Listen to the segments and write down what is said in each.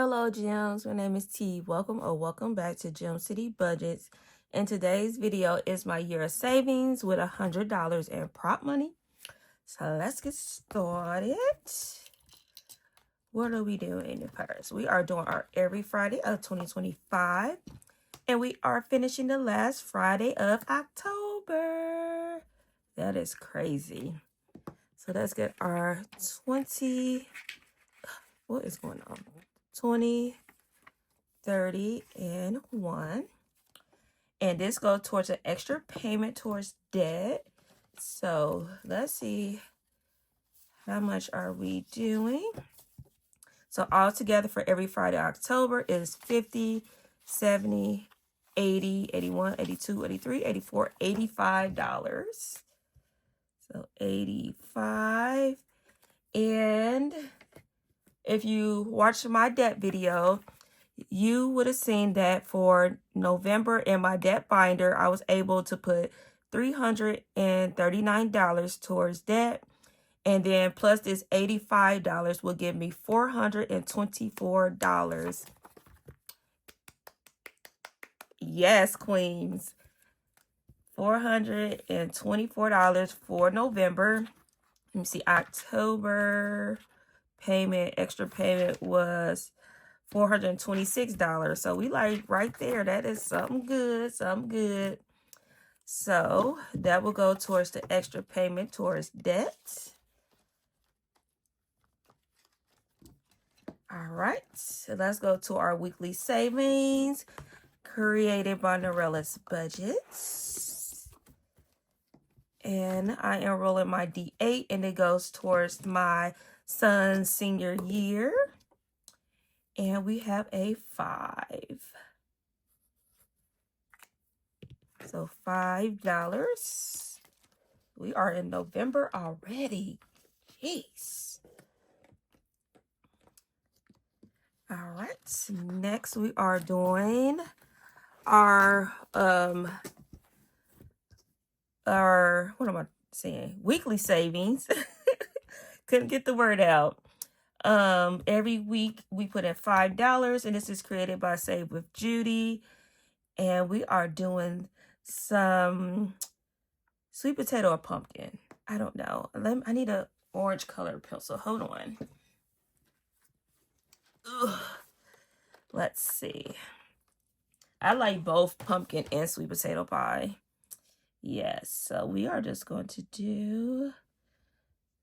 Hello gems, my name is T. Welcome back to Gem City Budgets. And today's video is my year of savings with $100 in prop money. So let's get started. What are we doing first? We are doing our every Friday of 2025. And we are finishing the last Friday of October. That is crazy. So let's get our 20. What is going on? 20, 30, and 1. And this goes towards an extra payment towards debt. So let's see, how much are we doing? So all together for every Friday October is 50, 70, 80, 81, 82, 83, 84, $85. So 85. And if you watched my debt video, you would have seen that for November in my debt binder, I was able to put $339 towards debt. And then plus this $85 will give me $424. Yes, queens. $424 for November. Let me see, October payment, extra payment was $426. So we like right there. That is something good, So that will go towards the extra payment towards debt. All right, so let's go to our weekly savings created by Norella's Budgets. And I am rolling my D8 and it goes towards my son's senior year. And we have a 5. So $5. We are in November already. Jeez. All right. Next we are doing our what am I saying? Weekly savings. Couldn't get the word out. Every week we put in $5, and this is created by Save with Judy. And we are doing some sweet potato or pumpkin. I don't know. I need a orange colored pencil. Hold on. Ugh. Let's see. I like both pumpkin and sweet potato pie. Yes, so we are just going to do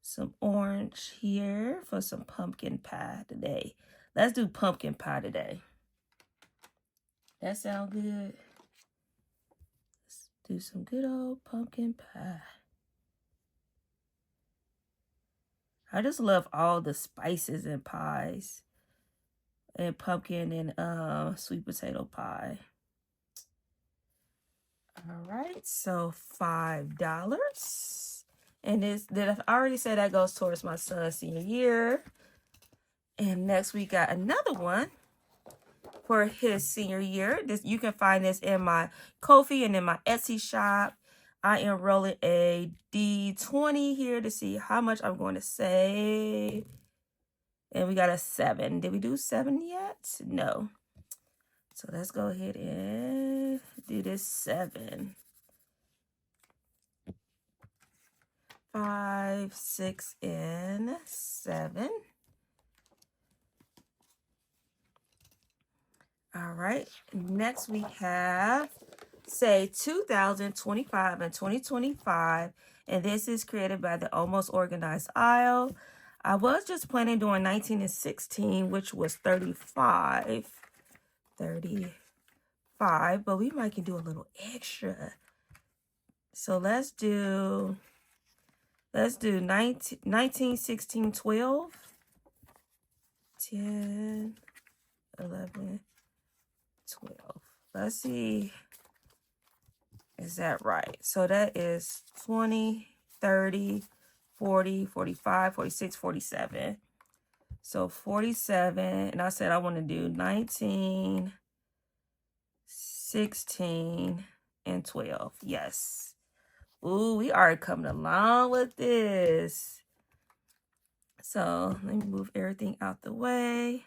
some orange here for some pumpkin pie today. Let's do pumpkin pie today. That sound good? Let's do some good old pumpkin pie. I just love all the spices in pies. And pumpkin and sweet potato pie. All right, so $5. And I already said that goes towards my son's senior year. And next we got another one for his senior year. You can find this in my Kofi and in my Etsy shop. I am rolling a D20 here to see how much I'm going to save. And we got a 7. Did we do 7 yet? No. So let's go ahead and do this 7. 5, 6, and 7. All right. Next we have, say, 2025 and 2025. And this is created by the Almost Organized Aisle. I was just planning doing 19 and 16, which was 35. 35, but we might can do a little extra. So let's do 19, 16, 12, 10, 11, 12. Let's see. Is that right? So that is 20, 30, 40, 45, 46, 47. So 47, and I said I want to do 19, 16, and 12. Yes. Ooh, we are coming along with this. So let me move everything out the way.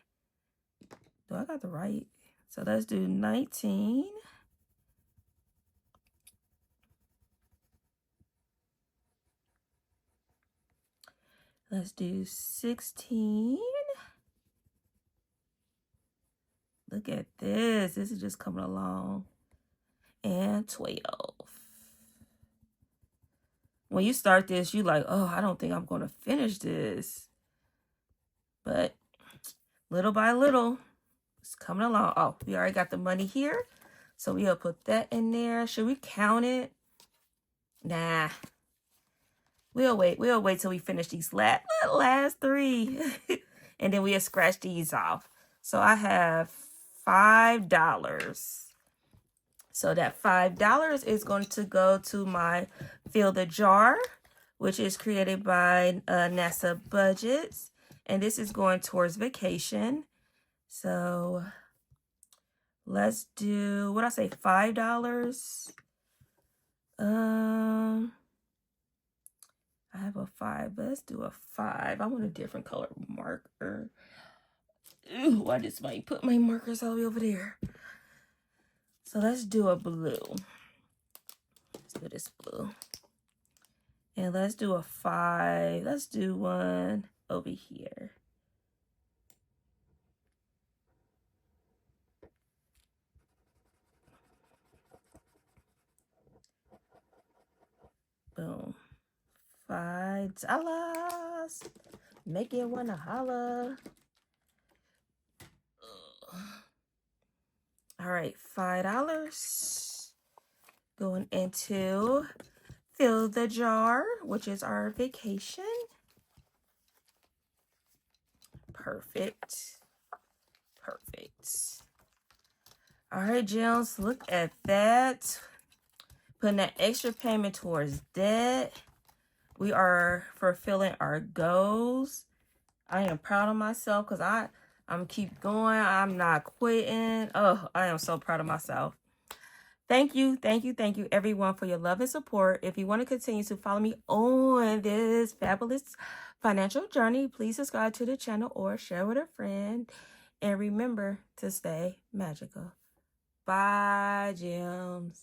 Do I got the right? So let's do 19. Let's do 16. Look at this. This is just coming along. And 12. When you start this, you like, oh, I don't think I'm going to finish this. But little by little, it's coming along. Oh, we already got the money here. So we'll put that in there. Should we count it? Nah. We'll wait. We'll wait till we finish these last 3. And then we'll scratch these off. So I have $5. So that $5 is going to go to my Fill the Jar, which is created by NASA Budgets. And this is going towards vacation. So let's do, what I say, $5. I have a 5, but let's do a 5. I want a different color marker. Ooh, I just might put my markers all the way over there. So let's do a blue. Let's do this blue. And let's do a 5. Let's do one over here. Boom. $5. Make it wanna holla. All right, $5 going into Fill the Jar, which is our vacation. Perfect. Perfect. All right, gems, look at that. Putting that extra payment towards debt. We are fulfilling our goals. I am proud of myself because I'm keep going. I'm not quitting. Oh, I am so proud of myself. Thank you, everyone, for your love and support. If you want to continue to follow me on this fabulous financial journey, please subscribe to the channel or share with a friend. And remember to stay magical. Bye, gems.